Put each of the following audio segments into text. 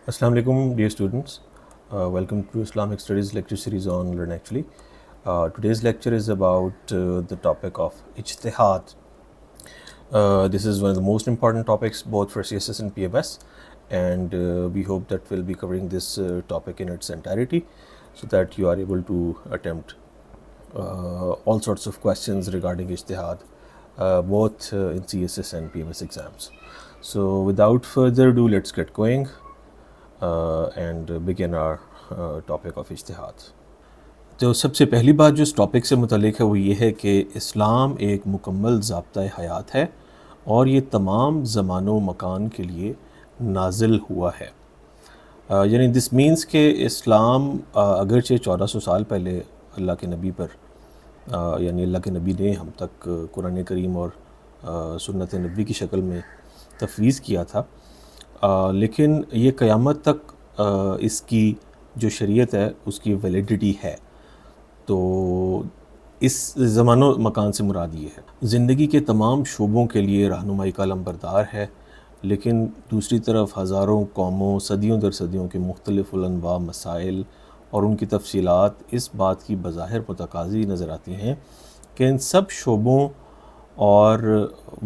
Assalamu alaikum, dear students. Welcome to Islamic Studies lecture series on Learn Actually. Today's lecture is about the topic of ijtihad. This is one of the most important topics both for CSS and PMS, and we hope that we'll be covering this topic in its entirety so that you are able to attempt all sorts of questions regarding ijtihad, both in CSS and PMS exams. So without further ado, let's get going and begin our topic of اجتہاد. تو سب سے پہلی بات جو اس topic سے متعلق ہے وہ یہ ہے کہ اسلام ایک مکمل ضابطۂ حیات ہے اور یہ تمام زمان و مکان کے لیے نازل ہوا ہے. یعنی دس مینس کہ اسلام اگرچہ 1400 سال پہلے اللہ کے نبی پر یعنی اللہ کے نبی نے ہم تک قرآن کریم اور سنت نبی کی شکل میں تفویض کیا تھا، لیکن یہ قیامت تک اس کی جو شریعت ہے اس کی ویلیڈیٹی ہے. تو اس زمان و مکان سے مراد یہ ہے زندگی کے تمام شعبوں کے لیے رہنمائی کا علمبردار ہے، لیکن دوسری طرف ہزاروں قوموں صدیوں در صدیوں کے مختلف الانواع مسائل اور ان کی تفصیلات اس بات کی بظاہر متقاضی نظر آتی ہیں کہ ان سب شعبوں اور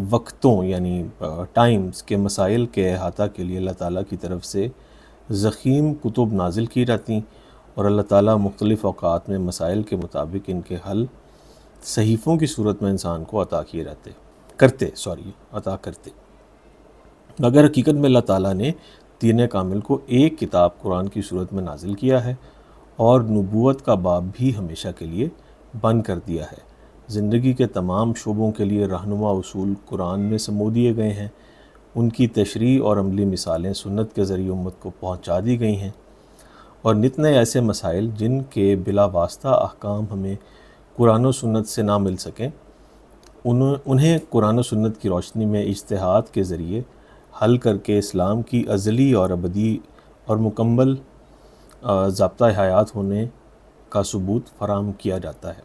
وقتوں یعنی ٹائمز کے مسائل کے احاطہ کے لیے اللہ تعالیٰ کی طرف سے ضخیم کتب نازل کی جاتی اور اللہ تعالیٰ مختلف اوقات میں مسائل کے مطابق ان کے حل صحیفوں کی صورت میں انسان کو عطا کرتے. مگر حقیقت میں اللہ تعالیٰ نے دین کامل کو ایک کتاب قرآن کی صورت میں نازل کیا ہے اور نبوت کا باب بھی ہمیشہ کے لیے بند کر دیا ہے. زندگی کے تمام شعبوں کے لیے رہنما اصول قرآن میں سمو دیے گئے ہیں، ان کی تشریح اور عملی مثالیں سنت کے ذریعے امت کو پہنچا دی گئی ہیں، اور نت نئے ایسے مسائل جن کے بلا واسطہ احکام ہمیں قرآن و سنت سے نہ مل سکیں انہیں قرآن و سنت کی روشنی میں اجتہاد کے ذریعے حل کر کے اسلام کی ازلی اور ابدی اور مکمل ضابطۂ حیات ہونے کا ثبوت فراہم کیا جاتا ہے.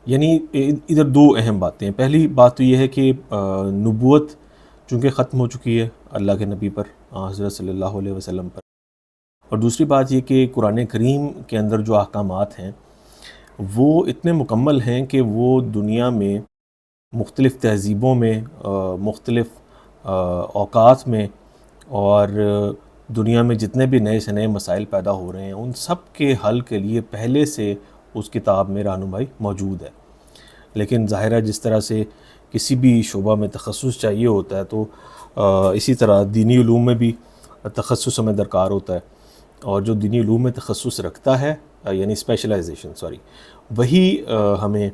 یعنی ادھر دو اہم باتیں ہیں. پہلی بات تو یہ ہے کہ نبوت چونکہ ختم ہو چکی ہے اللہ کے نبی پر حضرت صلی اللہ علیہ وسلم پر، اور دوسری بات یہ کہ قرآن کریم کے اندر جو احکامات ہیں وہ اتنے مکمل ہیں کہ وہ دنیا میں مختلف تہذیبوں میں مختلف اوقات میں اور دنیا میں جتنے بھی نئے سے نئے مسائل پیدا ہو رہے ہیں ان سب کے حل کے لیے پہلے سے اس کتاب میں رہنمائی موجود ہے. لیکن ظاہر ہے جس طرح سے کسی بھی شعبہ میں تخصص چاہیے ہوتا ہے تو اسی طرح دینی علوم میں بھی تخصص ہمیں درکار ہوتا ہے، اور جو دینی علوم میں تخصص رکھتا ہے یعنی اسپیشلائزیشن وہی ہمیں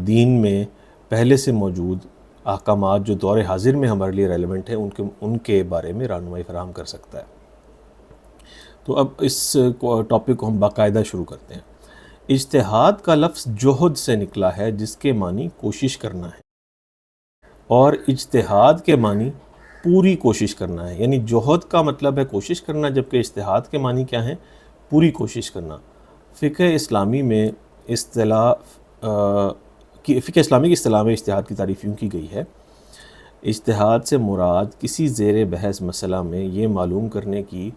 دین میں پہلے سے موجود احکامات جو دور حاضر میں ہمارے لیے ریلیونٹ ہیں ان کے بارے میں رہنمائی فراہم کر سکتا ہے. تو اب اس ٹاپک کو ہم باقاعدہ شروع کرتے ہیں. اجتہاد کا لفظ جہد سے نکلا ہے جس کے معنی کوشش کرنا ہے، اور اجتہاد کے معنی پوری کوشش کرنا ہے. یعنی جہد کا مطلب ہے کوشش کرنا، جبکہ اجتہاد کے معنی کیا ہیں؟ پوری کوشش کرنا. فقہ اسلامی کی اصطلاح میں اجتہاد کی تعریف یوں کی گئی ہے: اجتہاد سے مراد کسی زیر بحث مسئلہ میں یہ معلوم کرنے کی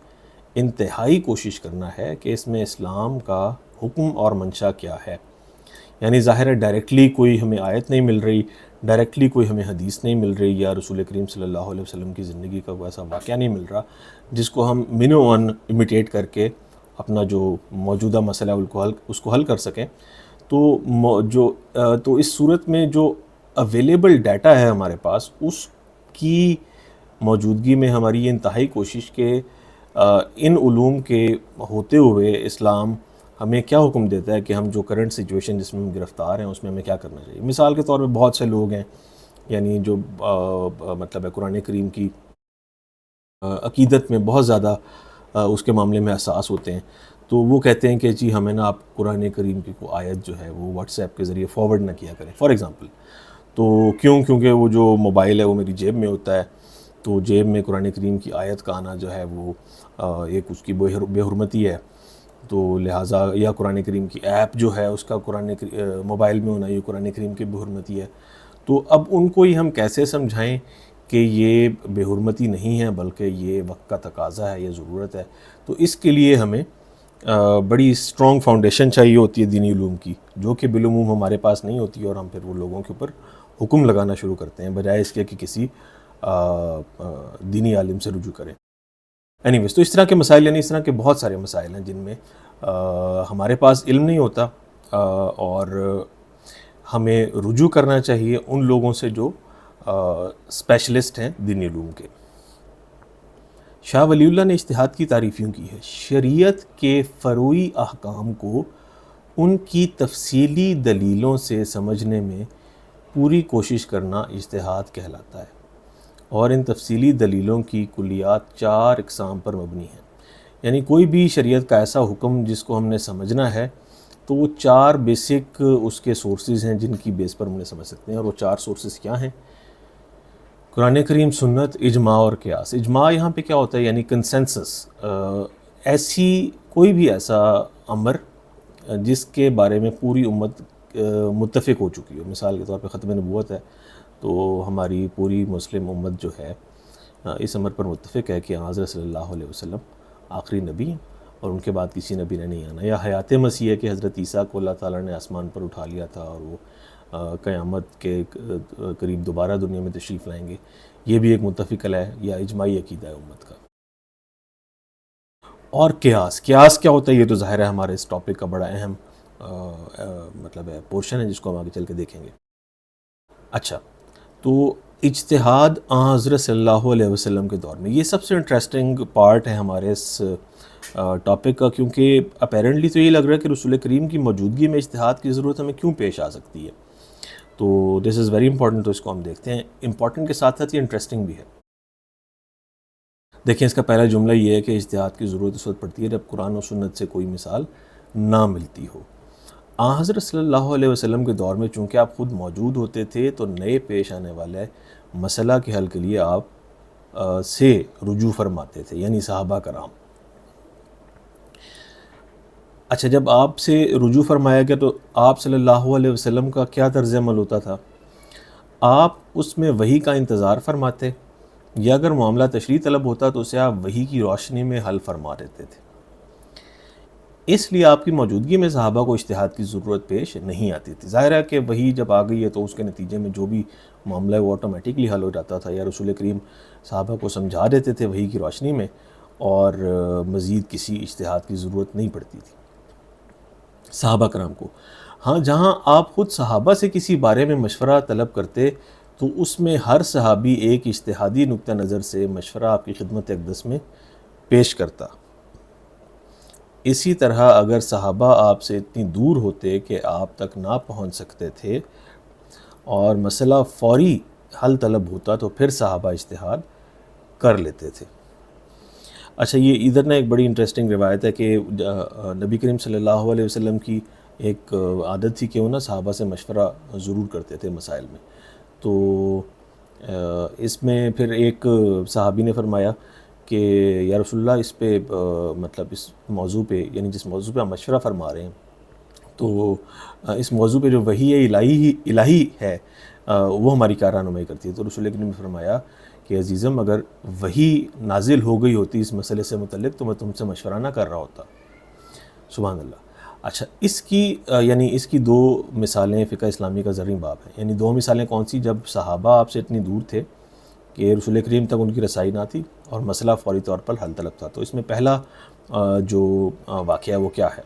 انتہائی کوشش کرنا ہے کہ اس میں اسلام کا حکم اور منشا کیا ہے. یعنی ظاہر ہے ڈائریکٹلی کوئی ہمیں آیت نہیں مل رہی، ڈائریکٹلی کوئی ہمیں حدیث نہیں مل رہی، یا رسول کریم صلی اللہ علیہ وسلم کی زندگی کا کوئی ایسا واقعہ نہیں مل رہا جس کو ہم منو ون امیٹیٹ کر کے اپنا جو موجودہ مسئلہ ہے اس کو حل کر سکیں. تو اس صورت میں جو اویلیبل ڈیٹا ہے ہمارے پاس اس کی موجودگی میں ہماری یہ انتہائی کوشش کہ ان علوم کے ہوتے ہوئے اسلام ہمیں کیا حکم دیتا ہے کہ ہم جو کرنٹ سچویشن جس میں ہم گرفتار ہیں اس میں ہمیں کیا کرنا چاہیے. مثال کے طور پہ بہت سے لوگ ہیں یعنی جو مطلب ہے قرآن کریم کی عقیدت میں بہت زیادہ اس کے معاملے میں حساس ہوتے ہیں، تو وہ کہتے ہیں کہ جی ہمیں نا آپ قرآن کریم کی کوئی آیت جو ہے وہ واٹس ایپ کے ذریعے فارورڈ نہ کیا کریں فار ایگزامپل. تو کیونکہ وہ جو موبائل ہے وہ میری جیب میں ہوتا ہے، تو جیب میں قرآن کریم کی آیت کا آنا جو ہے وہ ایک اس کی بے حرمتی ہے. تو لہٰذا یا قرآن کریم کی ایپ جو ہے اس کا موبائل میں ہونا یہ قرآن کریم کی بے حرمتی ہے. تو اب ان کو ہی ہم کیسے سمجھائیں کہ یہ بے حرمتی نہیں ہے بلکہ یہ وقت کا تقاضا ہے، یہ ضرورت ہے. تو اس کے لیے ہمیں بڑی اسٹرانگ فاؤنڈیشن چاہیے ہوتی ہے دینی علوم کی، جو کہ بالعموم ہمارے پاس نہیں ہوتی، اور ہم پھر وہ لوگوں کے اوپر حکم لگانا شروع کرتے ہیں بجائے اس کے کہ کسی دینی عالم سے رجوع کریں. اینی ویز، تو اس طرح کے مسائل، یعنی اس طرح کے بہت سارے مسائل ہیں جن میں ہمارے پاس علم نہیں ہوتا، اور ہمیں رجوع کرنا چاہیے ان لوگوں سے جو اسپیشلسٹ ہیں دینی علوم کے. شاہ ولی اللہ نے اجتہاد کی تعریف یوں کی ہے: شریعت کے فروعی احکام کو ان کی تفصیلی دلیلوں سے سمجھنے میں پوری کوشش کرنا اجتہاد کہلاتا ہے، اور ان تفصیلی دلیلوں کی کلیات 4 اقسام پر مبنی ہیں. یعنی کوئی بھی شریعت کا ایسا حکم جس کو ہم نے سمجھنا ہے تو وہ 4 بیسک اس کے سورسز ہیں جن کی بیس پر ہم نے سمجھ سکتے ہیں، اور وہ 4 سورسز کیا ہیں؟ قرآن کریم، سنت، اجماع اور قیاس. اجماع یہاں پہ کیا ہوتا ہے؟ یعنی کنسنسس، ایسی کوئی بھی ایسا امر جس کے بارے میں پوری امت متفق ہو چکی ہو. مثال کے طور پہ ختم نبوت ہے تو ہماری پوری مسلم امت جو ہے اس امر پر متفق ہے کہ حضرت صلی اللہ علیہ وسلم آخری نبی ہیں اور ان کے بعد کسی نبی نے نہیں آنا. یا حیات مسیح ہے کہ حضرت عیسیٰ کو اللہ تعالیٰ نے آسمان پر اٹھا لیا تھا اور وہ قیامت کے قریب دوبارہ دنیا میں تشریف لائیں گے. یہ بھی ایک متفق ہے یا اجماعی عقیدہ ہے امت کا. اور قیاس کیا ہوتا ہے؟ یہ تو ظاہر ہے ہمارے اس ٹاپک کا بڑا اہم مطلب ہے، پورشن ہے، جس کو ہم آگے چل کے دیکھیں گے. اچھا، تو اجتہاد حضرت صلی اللہ علیہ وسلم کے دور میں، یہ سب سے انٹرسٹنگ پارٹ ہے ہمارے اس ٹاپک کا، کیونکہ اپیرنٹلی تو یہ لگ رہا ہے کہ رسول کریم کی موجودگی میں اجتہاد کی ضرورت ہمیں کیوں پیش آ سکتی ہے. تو دس از ویری امپورٹنٹ، تو اس کو ہم دیکھتے ہیں. امپورٹنٹ کے ساتھ ساتھ یہ انٹرسٹنگ بھی ہے. دیکھیں، اس کا پہلا جملہ یہ ہے کہ اجتہاد کی ضرورت اس وقت پڑتی ہے جب قرآن و سنت سے کوئی مثال نہ ملتی ہو. حضرت صلی اللہ علیہ وسلم کے دور میں چونکہ آپ خود موجود ہوتے تھے تو نئے پیش آنے والے مسئلہ کے حل کے لیے آپ سے رجوع فرماتے تھے، یعنی صحابہ کرام. اچھا، جب آپ سے رجوع فرمایا گیا تو آپ صلی اللہ علیہ وسلم کا کیا طرز عمل ہوتا تھا؟ آپ اس میں وحی کا انتظار فرماتے، یا اگر معاملہ تشریح طلب ہوتا تو اسے آپ وحی کی روشنی میں حل فرما دیتے تھے. اس لیے آپ کی موجودگی میں صحابہ کو اجتہاد کی ضرورت پیش نہیں آتی تھی. ظاہر ہے کہ وحی جب آ گئی ہے تو اس کے نتیجے میں جو بھی معاملہ ہے وہ آٹومیٹکلی حل ہو جاتا تھا، یا رسول کریم صحابہ کو سمجھا دیتے تھے وحی کی روشنی میں، اور مزید کسی اجتہاد کی ضرورت نہیں پڑتی تھی صحابہ کرام کو. ہاں، جہاں آپ خود صحابہ سے کسی بارے میں مشورہ طلب کرتے تو اس میں ہر صحابی ایک اجتہادی نقطہ نظر سے مشورہ آپ کی خدمت اقدس میں پیش کرتا. اسی طرح اگر صحابہ آپ سے اتنی دور ہوتے کہ آپ تک نہ پہنچ سکتے تھے اور مسئلہ فوری حل طلب ہوتا تو پھر صحابہ اجتہاد کر لیتے تھے. اچھا، یہ ادھر ایک بڑی انٹرسٹنگ روایت ہے کہ نبی کریم صلی اللہ علیہ وسلم کی ایک عادت تھی کہ وہ صحابہ سے مشورہ ضرور کرتے تھے مسائل میں. تو اس میں پھر ایک صحابی نے فرمایا کہ یا رسول اللہ، اس پہ مطلب اس موضوع پہ، یعنی جس موضوع پہ ہم مشورہ فرما رہے ہیں، تو اس موضوع پہ جو وحی الہی ہے وہ ہماری کیا رہنمائی کرتی ہے. تو رسول کریم نے فرمایا کہ عزیزم، اگر وحی نازل ہو گئی ہوتی اس مسئلے سے متعلق تو میں تم سے مشورہ نہ کر رہا ہوتا. سبحان اللہ. اچھا، اس کی 2 مثالیں فقہ اسلامی کا زرعی باب ہے. یعنی 2 مثالیں کون سی؟ جب صحابہ آپ سے اتنی دور تھے کہ رسول کریم تک ان کی رسائی نہ تھی اور مسئلہ فوری طور پر حل طلب تھا. تو اس میں پہلا جو واقعہ ہے وہ کیا ہے؟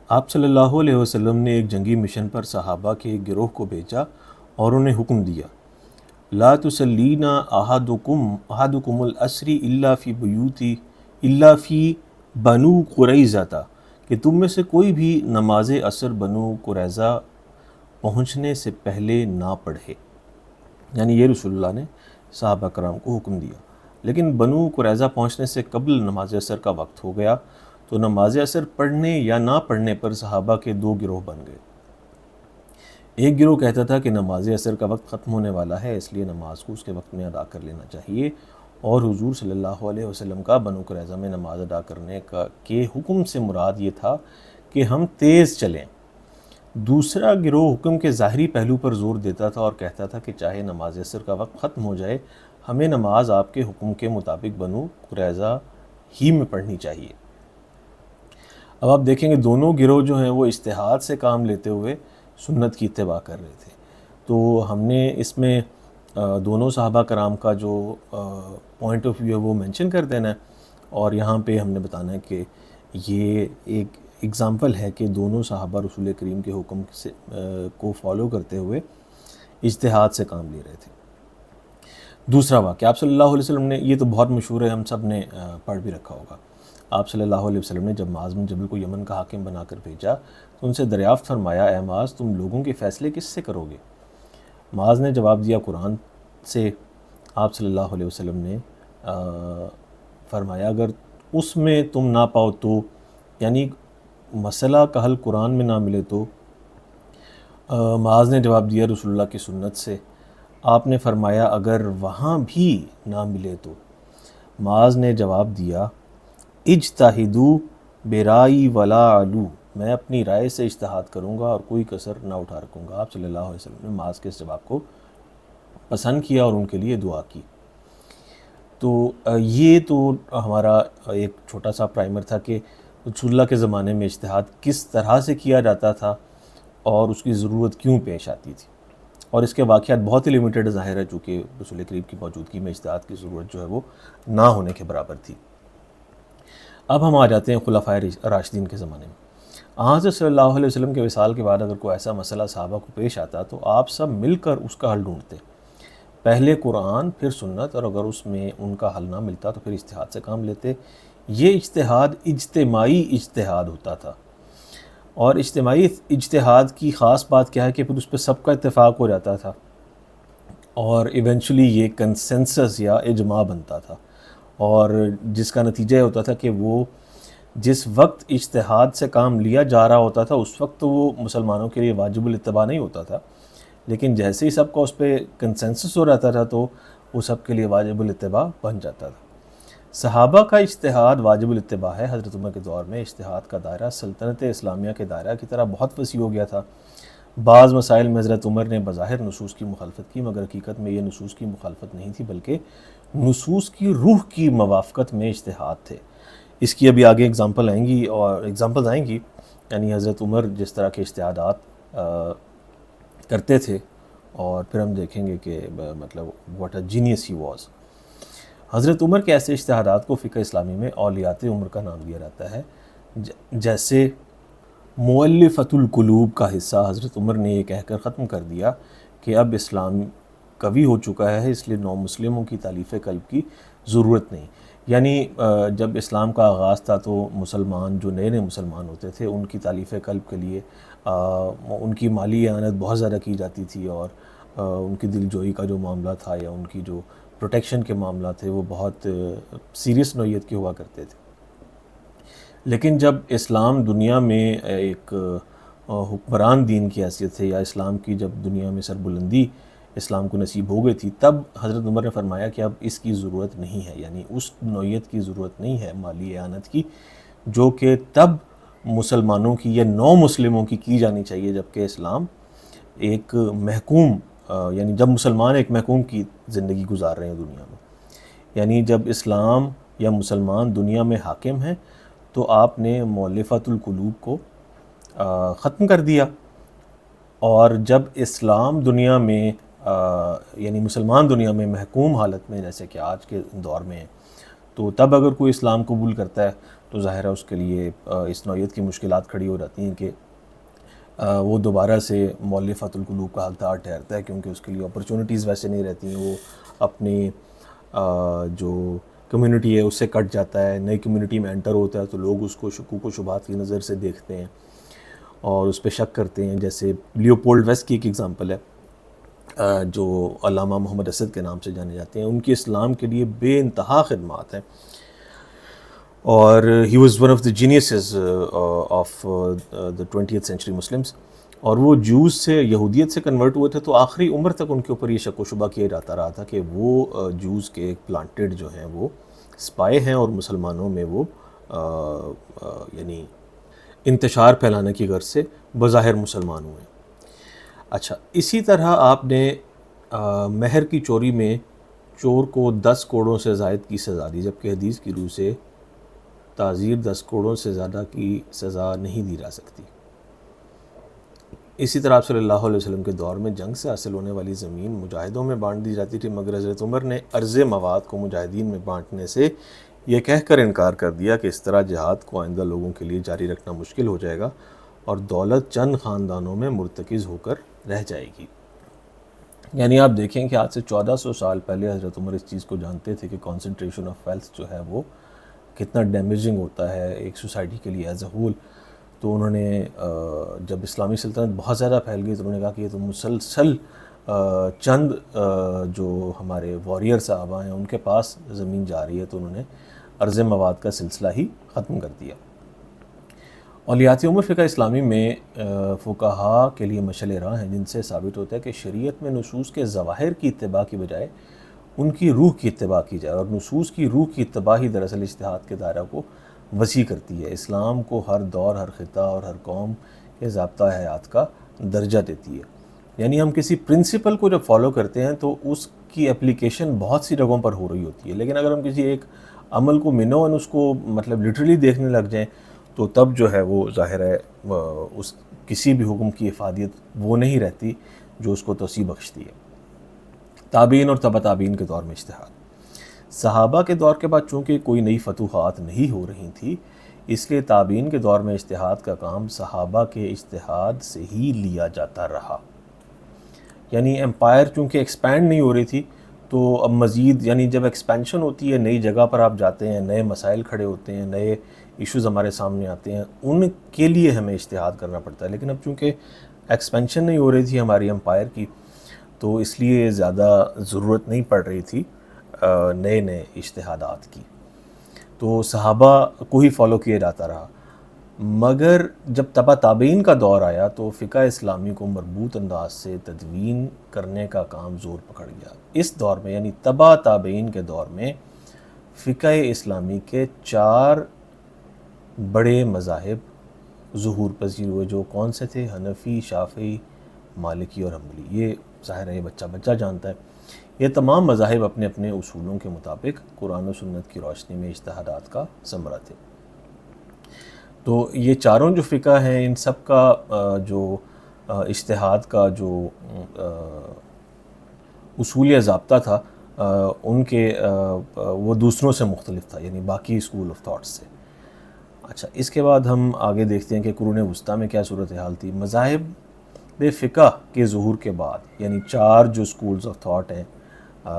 آپ صلی اللہ علیہ وسلم نے ایک جنگی مشن پر صحابہ کے ایک گروہ کو بھیجا اور انہیں حکم دیا: لا تسلینا احدکم الاسری الا فی بنو قریظہ، کہ تم میں سے کوئی بھی نماز عصر بنو قریظہ پہنچنے سے پہلے نہ پڑھے. یعنی یہ رسول اللہ نے صحابہ کرام کو حکم دیا، لیکن بنو قریظہ پہنچنے سے قبل نماز عصر کا وقت ہو گیا تو نماز عصر پڑھنے یا نہ پڑھنے پر صحابہ کے 2 گروہ بن گئے. ایک گروہ کہتا تھا کہ نماز عصر کا وقت ختم ہونے والا ہے، اس لیے نماز کو اس کے وقت میں ادا کر لینا چاہیے، اور حضور صلی اللہ علیہ وسلم کا بنو قریظہ میں نماز ادا کرنے کے حکم سے مراد یہ تھا کہ ہم تیز چلیں دوسرا گروہ حکم کے ظاہری پہلو پر زور دیتا تھا اور کہتا تھا کہ چاہے نماز عصر کا وقت ختم ہو جائے، ہمیں نماز آپ کے حکم کے مطابق بنو قریظہ ہی میں پڑھنی چاہیے۔ اب آپ دیکھیں گے دونوں گروہ جو ہیں وہ اجتہاد سے کام لیتے ہوئے سنت کی اتباع کر رہے تھے۔ تو ہم نے اس میں دونوں صحابہ کرام کا جو پوائنٹ آف ویو ہے وہ مینشن کر دینا ہے، اور یہاں پہ ہم نے بتانا ہے کہ یہ ایک ایگزامپل ہے کہ دونوں صحابہ رسول کریم کے حکم سے کو فالو کرتے ہوئے اجتہاد سے کام لے رہے تھے۔ دوسرا واقعہ، آپ صلی اللہ علیہ وسلم نے، یہ تو بہت مشہور ہے، ہم سب نے پڑھ بھی رکھا ہوگا۔ آپ صلی اللہ علیہ وسلم نے جب معاذ بن جبل کو یمن کا حاکم بنا کر بھیجا تو ان سے دریافت فرمایا، اے معاذ تم لوگوں کے فیصلے کس سے کرو گے؟ معاذ نے جواب دیا، قرآن سے۔ آپ صلی اللہ علیہ وسلم نے فرمایا، اگر اس میں تم نہ پاؤ تو، یعنی مسئلہ کا حل قرآن میں نہ ملے تو؟ معاذ نے جواب دیا، رسول اللہ کی سنت سے۔ آپ نے فرمایا، اگر وہاں بھی نہ ملے تو؟ معاذ نے جواب دیا، اجتہدوا برائی ولا علو، میں اپنی رائے سے اجتہاد کروں گا اور کوئی کسر نہ اٹھا رکھوں گا۔ آپ صلی اللہ علیہ وسلم نے معاذ کے اس جواب کو پسند کیا اور ان کے لیے دعا کی۔ تو یہ تو ہمارا ایک چھوٹا سا پرائمر تھا کہ رسول اللہ کے زمانے میں اجتہاد کس طرح سے کیا جاتا تھا اور اس کی ضرورت کیوں پیش آتی تھی، اور اس کے واقعات بہت ہی لیمیٹڈ ظاہر ہے، چونکہ رسول کریم کی موجودگی میں اجتہاد کی ضرورت جو ہے وہ نہ ہونے کے برابر تھی۔ اب ہم آ جاتے ہیں خلفائے راشدین کے زمانے میں۔ حضرت صلی اللہ علیہ وسلم کے وصال کے بعد اگر کوئی ایسا مسئلہ صحابہ کو پیش آتا تو آپ سب مل کر اس کا حل ڈھونڈتے، پہلے قرآن پھر سنت، اور اگر اس میں ان کا حل نہ ملتا تو پھر اجتہاد سے کام لیتے۔ یہ اجتہاد اجتماعی اجتہاد ہوتا تھا، اور اجتماعی اجتہاد کی خاص بات کیا ہے کہ پھر اس پہ سب کا اتفاق ہو جاتا تھا، اور ایونچولی یہ کنسنسس یا اجماع بنتا تھا، اور جس کا نتیجہ یہ ہوتا تھا کہ وہ جس وقت اجتہاد سے کام لیا جا رہا ہوتا تھا اس وقت تو وہ مسلمانوں کے لیے واجب الاتباع نہیں ہوتا تھا، لیکن جیسے ہی سب کا اس پہ کنسنسس ہو رہتا تھا تو وہ سب کے لیے واجب الاتباع بن جاتا تھا۔ صحابہ کا اجتہاد واجب الاتباع ہے۔ حضرت عمر کے دور میں اجتہاد کا دائرہ سلطنت اسلامیہ کے دائرہ کی طرح بہت وسیع ہو گیا تھا۔ بعض مسائل میں حضرت عمر نے بظاہر نصوص کی مخالفت کی، مگر حقیقت میں یہ نصوص کی مخالفت نہیں تھی بلکہ نصوص کی روح کی موافقت میں اجتہاد تھے۔ اس کی ابھی آگے اگزامپل آئیں گی، اور ایگزامپلز آئیں گی، یعنی حضرت عمر جس طرح کے اجتہادات کرتے تھے، اور پھر ہم دیکھیں گے کہ مطلب what a genius he was. حضرت عمر کے ایسے اجتہادات کو فقہ اسلامی میں اولیات عمر کا نام دیا جاتا ہے۔ جیسے مؤلفۃ القلوب کا حصہ حضرت عمر نے یہ کہہ کر ختم کر دیا کہ اب اسلام قوی ہو چکا ہے، اس لیے نو مسلموں کی تالیف قلب کی ضرورت نہیں۔ یعنی جب اسلام کا آغاز تھا تو مسلمان جو نئے مسلمان ہوتے تھے ان کی تالیف قلب کے لیے ان کی مالی اعانت بہت زیادہ کی جاتی تھی، اور ان کی دل جوئی کا جو معاملہ تھا یا ان کی جو پروٹیکشن کے معاملات تھے وہ بہت سیریس نوعیت کے ہوا کرتے تھے۔ لیکن جب اسلام دنیا میں ایک حکمران دین کی حیثیت سے، یا اسلام کی جب دنیا میں سربلندی اسلام کو نصیب ہو گئی تھی، تب حضرت عمر نے فرمایا کہ اب اس کی ضرورت نہیں ہے، یعنی اس نوعیت کی ضرورت نہیں ہے مالی اعانت کی، جو کہ تب مسلمانوں کی یا نو مسلموں کی جانی چاہیے، جبکہ اسلام ایک محکوم یعنی جب مسلمان ایک محکوم کی زندگی گزار رہے ہیں دنیا میں، یعنی جب اسلام یا مسلمان دنیا میں حاکم ہیں تو آپ نے مؤلفۃ القلوب کو ختم کر دیا، اور جب اسلام دنیا میں یعنی مسلمان دنیا میں محکوم حالت میں جیسے کہ آج کے دور میں ہے، تو تب اگر کوئی اسلام قبول کرتا ہے تو ظاہر ہے اس کے لیے اس نوعیت کی مشکلات کھڑی ہو جاتی ہیں کہ وہ دوبارہ سے مؤلفۃ القلوب کا حقدار ٹھہرتا ہے، کیونکہ اس کے لیے اپرچونٹیز ویسے نہیں رہتی ہیں، وہ اپنی جو کمیونٹی ہے اس سے کٹ جاتا ہے، نئی کمیونٹی میں انٹر ہوتا ہے تو لوگ اس کو شکوک و شبہات کی نظر سے دیکھتے ہیں اور اس پہ شک کرتے ہیں۔ جیسے لیوپولڈ ویسٹ کی ایک ایگزامپل ہے، جو علامہ محمد اسد کے نام سے جانے جاتے ہیں، ان کی اسلام کے لیے بے انتہا خدمات ہیں، اور he was one of the geniuses of the 20th century Muslims, اور وہ جوز سے یہودیت سے کنورٹ ہوئے تھے، تو آخری عمر تک ان کے اوپر یہ شک و شبہ کیا جاتا رہا تھا کہ وہ جوز کے ایک پلانٹڈ جو ہیں وہ اسپائے ہیں، اور مسلمانوں میں وہ یعنی انتشار پھیلانے کی غرض سے بظاہر مسلمان ہوئے۔ اچھا، اسی طرح آپ نے مہر کی چوری میں چور کو 10 کوڑوں سے زائد کی سزا دی، جبکہ حدیث کی روح سے تعزیر 10 کوڑوں سے زیادہ کی سزا نہیں دی جا سکتی۔ اسی طرح آپ صلی اللہ علیہ وسلم کے دور میں جنگ سے حاصل ہونے والی زمین مجاہدوں میں بانٹ دی جاتی تھی، مگر حضرت عمر نے عرض مواد کو مجاہدین میں بانٹنے سے یہ کہہ کر انکار کر دیا کہ اس طرح جہاد کو آئندہ لوگوں کے لیے جاری رکھنا مشکل ہو جائے گا اور دولت چند خاندانوں میں مرتکز ہو کر رہ جائے گی۔ یعنی آپ دیکھیں کہ آج سے 1400 سال پہلے حضرت عمر اس چیز کو جانتے تھے کہ کانسنٹریشن آف ویلتھ جو ہے وہ کتنا ڈیمیجنگ ہوتا ہے ایک سوسائٹی کے لیے ایز اے ہول۔ تو انہوں نے جب اسلامی سلطنت بہت زیادہ پھیل گئی تو انہوں نے کہا کہ یہ تو مسلسل چند جو ہمارے واریر صحابہ ہیں ان کے پاس زمین جا رہی ہے، تو انہوں نے عرض مواد کا سلسلہ ہی ختم کر دیا۔ اولیات عمر فقہ اسلامی میں فقہا کے لیے مشعل راہ ہیں، جن سے ثابت ہوتا ہے کہ شریعت میں نصوص کے ظواہر کی اتباع کی بجائے ان کی روح کی اتباع کی جائے، اور نصوص کی روح کی اتباع ہی دراصل اجتہاد کے دائرہ کو وسیع کرتی ہے، اسلام کو ہر دور، ہر خطہ اور ہر قوم کے ضابطہ حیات کا درجہ دیتی ہے۔ یعنی ہم کسی پرنسپل کو جب فالو کرتے ہیں تو اس کی اپلیکیشن بہت سی جگہوں پر ہو رہی ہوتی ہے، لیکن اگر ہم کسی ایک عمل کو منوً اس کو مطلب لٹرلی دیکھنے لگ جائیں تو تب جو ہے وہ ظاہر ہے اس کسی بھی حکم کی افادیت وہ نہیں رہتی جو اس کو توسیع بخشتی ہے۔ تابعین اور تبع تابعین کے دور میں اجتہاد۔ صحابہ کے دور کے بعد چونکہ کوئی نئی فتوحات نہیں ہو رہی تھی، اس لیے تابعین کے دور میں اجتہاد کا کام صحابہ کے اجتہاد سے ہی لیا جاتا رہا۔ یعنی امپائر چونکہ ایکسپینڈ نہیں ہو رہی تھی تو اب مزید، یعنی جب ایکسپینشن ہوتی ہے، نئی جگہ پر آپ جاتے ہیں، نئے مسائل کھڑے ہوتے ہیں، نئے ایشوز ہمارے سامنے آتے ہیں، ان کے لیے ہمیں اجتہاد کرنا پڑتا ہے۔ لیکن اب چونکہ ایکسپینشن نہیں ہو رہی تھی ہماری امپائر کی، تو اس لیے زیادہ ضرورت نہیں پڑ رہی تھی نئے نئے اجتہادات کی، تو صحابہ کو ہی فالو کیا جاتا رہا۔ مگر جب تبع تابعین کا دور آیا تو فقہ اسلامی کو مربوط انداز سے تدوین کرنے کا کام زور پکڑ گیا۔ اس دور میں یعنی تبع تابعین کے دور میں فقہ اسلامی کے 4 بڑے مذاہب ظہور پذیر ہوئے، جو کون سے تھے؟ حنفی، شافعی، مالکی اور حنبلی۔ یہ ظاہر ہے یہ بچہ بچہ جانتا ہے۔ یہ تمام مذاہب اپنے اپنے اصولوں کے مطابق قرآن و سنت کی روشنی میں اجتہادات کا ثمرہ تھے۔ تو یہ چاروں جو فقہ ہیں ان سب کا جو اجتہاد کا جو اصول یا ضابطہ تھا ان کے وہ دوسروں سے مختلف تھا، یعنی باقی اسکول آف تھاٹس سے۔ اچھا، اس کے بعد ہم آگے دیکھتے ہیں کہ قرون وسطیٰ میں کیا صورتحال تھی۔ مذاہب فقہ کے ظہور کے بعد یعنی 4 جو اسکولز آف تھاٹ ہیں،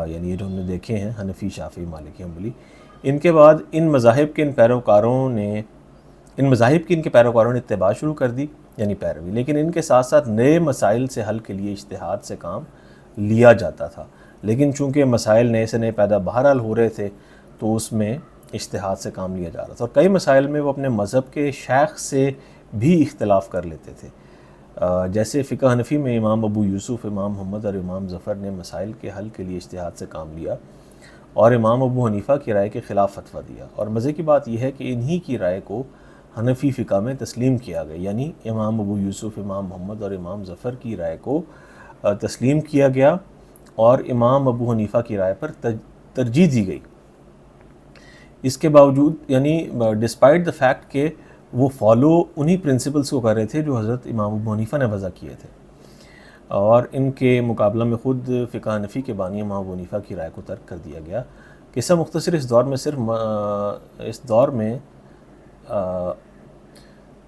یعنی یہ جو ہم نے دیکھے ہیں حنفی، شافعی، مالکی، حنبلی، ان کے بعد ان مذاہب کے ان کے پیروکاروں نے اتباع شروع کر دی، یعنی پیروی، لیکن ان کے ساتھ ساتھ نئے مسائل سے حل کے لیے اجتہاد سے کام لیا جاتا تھا۔ لیکن چونکہ مسائل نئے سے نئے پیدا بہرحال ہو رہے تھے تو اس میں اجتہاد سے کام لیا جا رہا تھا، اور کئی مسائل میں وہ اپنے مذہب کے شیخ سے بھی اختلاف کر لیتے تھے۔ جیسے فقہ حنفی میں امام ابو یوسف، امام محمد اور امام ظفر نے مسائل کے حل کے لیے اجتہاد سے کام لیا اور امام ابو حنیفہ کی رائے کے خلاف فتویٰ دیا، اور مزے کی بات یہ ہے کہ انہی کی رائے کو حنفی فقہ میں تسلیم کیا گیا، یعنی امام ابو یوسف، امام محمد اور امام ظفر کی رائے کو تسلیم کیا گیا اور امام ابو حنیفہ کی رائے پر ترجیح دی گئی۔ اس کے باوجود یعنی ڈسپائٹ دا فیکٹ کہ وہ فالو انہی پرنسپلز کو کر رہے تھے جو حضرت امام ابو حنیفہ نے وضع کیے تھے، اور ان کے مقابلہ میں خود فقہ حنفی کے بانی امام ابو حنیفہ کی رائے کو ترک کر دیا گیا۔ قصہ مختصر، اس دور میں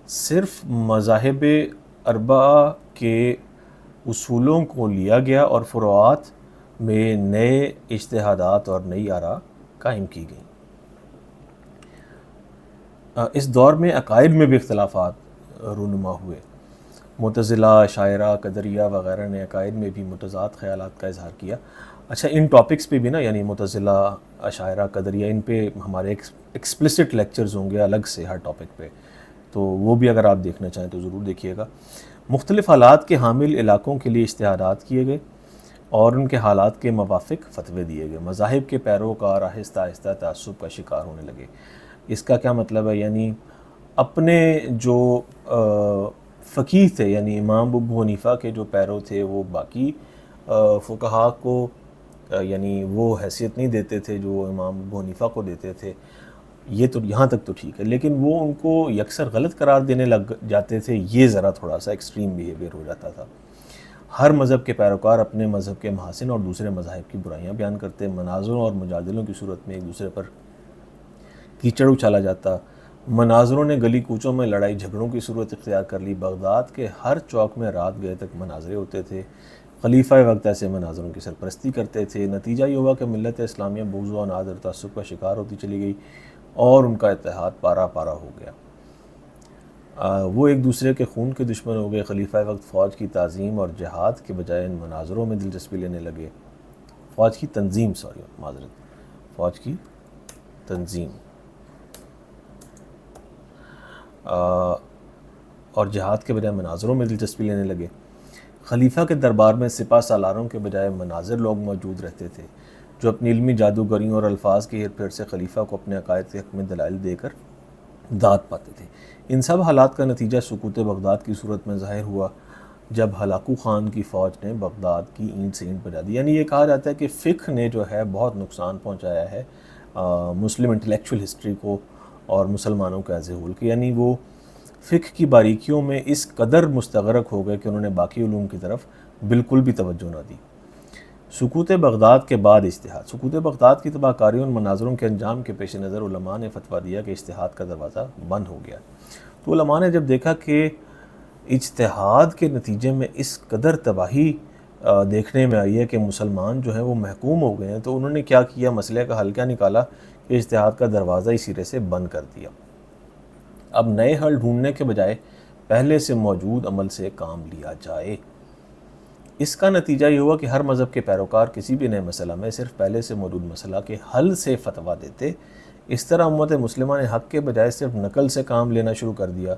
صرف مذاہب اربعہ کے اصولوں کو لیا گیا اور فروعات میں نئے اجتہادات اور نئی آراء قائم کی گئیں۔ اس دور میں عقائد میں بھی اختلافات رونما ہوئے۔ معتزلہ، اشاعرہ، قدریہ وغیرہ نے عقائد میں بھی متضاد خیالات کا اظہار کیا۔ اچھا، ان ٹاپکس پہ بھی نا، یعنی معتزلہ، اشاعرہ، قدریہ، ان پہ ہمارے ایکسپلسٹ لیکچرز ہوں گے الگ سے ہر ٹاپک پہ، تو وہ بھی اگر آپ دیکھنا چاہیں تو ضرور دیکھیے گا۔ مختلف حالات کے حامل علاقوں کے لیے اجتہادات کیے گئے اور ان کے حالات کے موافق فتوے دیے گئے۔ مذاہب کے پیروکار آہستہ آہستہ تعصب کا شکار ہونے لگے۔ اس کا کیا مطلب ہے؟ یعنی اپنے جو فقیہ تھے، یعنی امام ابو حنیفہ کے جو پیرو تھے، وہ باقی فقہا کو یعنی وہ حیثیت نہیں دیتے تھے جو امام ابو حنیفہ کو دیتے تھے. یہ تو یہاں تک تو ٹھیک ہے، لیکن وہ ان کو یکسر غلط قرار دینے لگ جاتے تھے. یہ ذرا تھوڑا سا ایکسٹریم بیہیویئر ہو جاتا تھا. ہر مذہب کے پیروکار اپنے مذہب کے محاسن اور دوسرے مذاہب کی برائیاں بیان کرتے. مناظروں اور مجادلوں کی صورت میں ایک دوسرے پر کیچڑ اچھالا جاتا. مناظروں نے گلی کوچوں میں لڑائی جھگڑوں کی صورت اختیار کر لی. بغداد کے ہر چوک میں رات گئے تک مناظرے ہوتے تھے. خلیفہ وقت ایسے مناظروں کی سرپرستی کرتے تھے. نتیجہ یہ ہوا کہ ملت اسلامیہ بغض و عناد اور تعصب کا شکار ہوتی چلی گئی اور ان کا اتحاد پارا پارا ہو گیا. وہ ایک دوسرے کے خون کے دشمن ہو گئے. خلیفہ وقت فوج کی تعظیم اور جہاد کے بجائے ان مناظروں میں دلچسپی لینے لگے. فوج کی تنظیم فوج کی تنظیم اور جہاد کے بجائے مناظروں میں دلچسپی لینے لگے. خلیفہ کے دربار میں سپہ سالاروں کے بجائے مناظر لوگ موجود رہتے تھے جو اپنی علمی جادوگریوں اور الفاظ کے ہیر پھیر سے خلیفہ کو اپنے عقائد کے حق میں دلائل دے کر داد پاتے تھے. ان سب حالات کا نتیجہ سقوط بغداد کی صورت میں ظاہر ہوا جب ہلاکو خان کی فوج نے بغداد کی اینٹ سے اینٹ بجا دی. یعنی یہ کہا جاتا ہے کہ فقہ نے جو ہے بہت نقصان پہنچایا ہے مسلم انٹلیکچول ہسٹری کو اور مسلمانوں کا ایز اے ہول. یعنی وہ فقہ کی باریکیوں میں اس قدر مستغرق ہو گئے کہ انہوں نے باقی علوم کی طرف بالکل بھی توجہ نہ دی. سقوط بغداد کے بعد اجتہاد. سقوط بغداد کی تباہ کاریوں اور مناظروں کے انجام کے پیش نظر علماء نے فتویٰ دیا کہ اجتہاد کا دروازہ بند ہو گیا. تو علماء نے جب دیکھا کہ اجتہاد کے نتیجے میں اس قدر تباہی دیکھنے میں آئی ہے کہ مسلمان جو ہیں وہ محکوم ہو گئے ہیں، تو انہوں نے کیا کیا، مسئلے کا حل کیا نکالا کہ اجتہاد کا دروازہ ہی سرے سے بند کر دیا. اب نئے حل ڈھونڈنے کے بجائے پہلے سے موجود عمل سے کام لیا جائے. اس کا نتیجہ یہ ہوا کہ ہر مذہب کے پیروکار کسی بھی نئے مسئلہ میں صرف پہلے سے موجود مسئلہ کے حل سے فتویٰ دیتے. اس طرح امت مسلمہ نے حق کے بجائے صرف نقل سے کام لینا شروع کر دیا،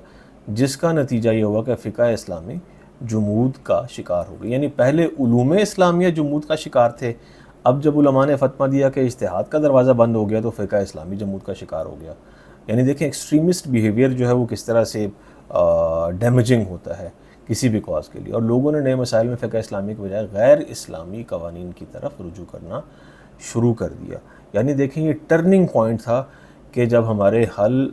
جس کا نتیجہ یہ ہوا کہ فقہ اسلامی جمود کا شکار ہو گئی. یعنی پہلے علوم اسلامیہ جمود کا شکار تھے، اب جب علماء نے فتویٰ دیا کہ اجتہاد کا دروازہ بند ہو گیا تو فقہ اسلامی جمود کا شکار ہو گیا. یعنی دیکھیں ایکسٹریمسٹ بیہیویئر جو ہے وہ کس طرح سے ڈیمیجنگ ہوتا ہے کسی بھی کاز کے لیے. اور لوگوں نے نئے مسائل میں فقہ اسلامی کے بجائے غیر اسلامی قوانین کی طرف رجوع کرنا شروع کر دیا. یعنی دیکھیں یہ ٹرننگ پوائنٹ تھا کہ جب ہمارے حل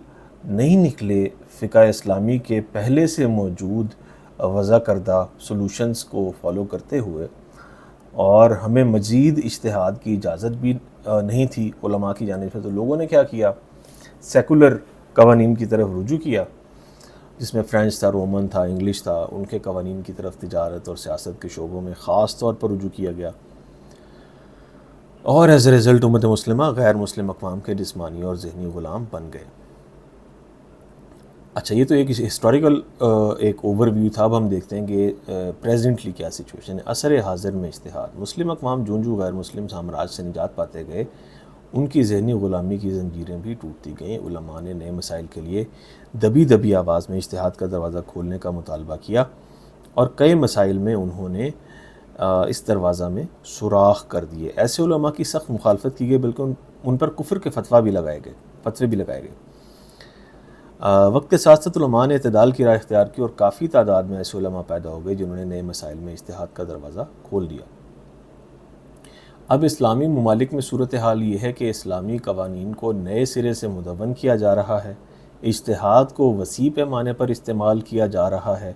نہیں نکلے فقہ اسلامی کے پہلے سے موجود وضع کردہ سولوشنز کو فالو کرتے ہوئے، اور ہمیں مزید اجتہاد کی اجازت بھی نہیں تھی علماء کی جانب سے، تو لوگوں نے کیا کیا، سیکولر قوانین کی طرف رجوع کیا، جس میں فرینچ تھا، رومن تھا، انگلش تھا. ان کے قوانین کی طرف تجارت اور سیاست کے شعبوں میں خاص طور پر رجوع کیا گیا. اور ایز اے رزلٹ امت مسلمہ غیر مسلم اقوام کے جسمانی اور ذہنی غلام بن گئے. اچھا، یہ تو ایک ہسٹوریکل ایک اوور ویو تھا. اب ہم دیکھتے ہیں کہ پریزنٹلی کیا سچویشن ہے. عصر حاضر میں اجتہاد. مسلم اقوام جو غیر مسلم سامراج سے نجات پاتے گئے، ان کی ذہنی غلامی کی زنجیریں بھی ٹوٹتی گئیں. علماء نے نئے مسائل کے لیے دبی دبی آواز میں اجتہاد کا دروازہ کھولنے کا مطالبہ کیا، اور کئی مسائل میں انہوں نے اس دروازہ میں سوراخ کر دیے. ایسے علماء کی سخت مخالفت کی گئی، بلکہ ان پر کفر کے فتوے بھی لگائے گئے. وقت کے ساتھ ساتھ علماء نے اعتدال کی راہ اختیار کی، اور کافی تعداد میں ایسے علماء پیدا ہو گئے جنہوں نے نئے مسائل میں اجتہاد کا دروازہ کھول دیا. اب اسلامی ممالک میں صورتحال یہ ہے کہ اسلامی قوانین کو نئے سرے سے مدون کیا جا رہا ہے، اجتہاد کو وسیع پیمانے پر استعمال کیا جا رہا ہے،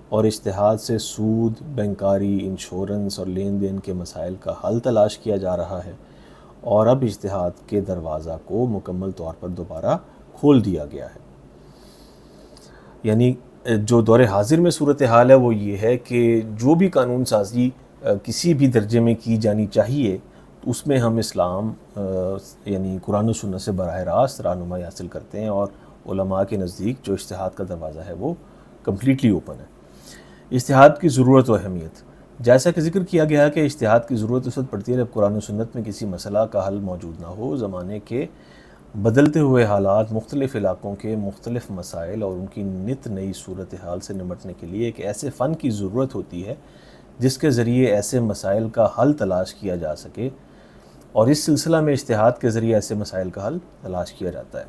اور اجتہاد سے سود، بینکاری، انشورنس اور لین دین کے مسائل کا حل تلاش کیا جا رہا ہے. اور اب اجتہاد کے دروازہ کو مکمل طور پر دوبارہ کھول دیا گیا ہے. یعنی جو دور حاضر میں صورتحال ہے وہ یہ ہے کہ جو بھی قانون سازی کسی بھی درجے میں کی جانی چاہیے، اس میں ہم اسلام یعنی قرآن و سنت سے براہ راست رہنمائی حاصل کرتے ہیں، اور علماء کے نزدیک جو اجتہاد کا دروازہ ہے وہ کمپلیٹلی اوپن ہے. اجتہاد کی ضرورت و اہمیت. جیسا کہ ذکر کیا گیا ہے کہ اجتہاد کی ضرورت اس وقت پڑتی ہے جب قرآن و سنت میں کسی مسئلہ کا حل موجود نہ ہو. زمانے کے بدلتے ہوئے حالات، مختلف علاقوں کے مختلف مسائل اور ان کی نت نئی صورتحال سے نمٹنے کے لیے ایک ایسے فن کی ضرورت ہوتی ہے جس کے ذریعے ایسے مسائل کا حل تلاش کیا جا سکے، اور اس سلسلہ میں اجتہاد کے ذریعے ایسے مسائل کا حل تلاش کیا جاتا ہے.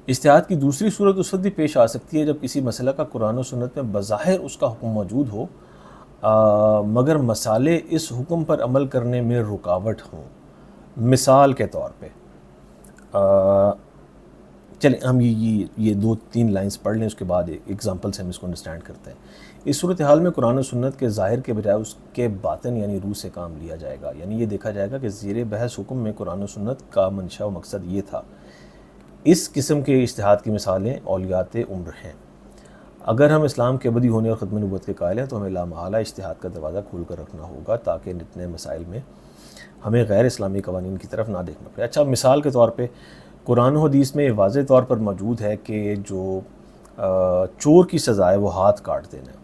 اجتہاد کی دوسری صورت اس وقت بھی پیش آ سکتی ہے جب کسی مسئلہ کا قرآن و سنت میں بظاہر اس کا حکم موجود ہو مگر مسالے اس حکم پر عمل کرنے میں رکاوٹ ہوں۔ مثال کے طور پہ چلیں ہم یہ 2-3 لائنز پڑھ لیں، اس کے بعد ایگزامپل سے ہم اس کو انڈرسٹینڈ کرتے ہیں۔ اس صورتحال میں قرآن و سنت کے ظاہر کے بجائے اس کے باطن یعنی روح سے کام لیا جائے گا، یعنی یہ دیکھا جائے گا کہ زیر بحث حکم میں قرآن و سنت کا منشا و مقصد یہ تھا۔ اس قسم کے اجتہاد کی مثالیں اولیات عمر ہیں۔ اگر ہم اسلام کے ابدی ہونے اور ختم نبوت کے قائل ہیں تو ہمیں لامحالہ اجتہاد کا دروازہ کھول کر رکھنا ہوگا تاکہ نتنے مسائل میں ہمیں غیر اسلامی قوانین کی طرف نہ دیکھنا پڑے۔ اچھا، مثال کے طور پہ قرآن و حدیث میں واضح طور پر موجود ہے کہ جو چور کی سزا ہے وہ ہاتھ کاٹ دینا ہے،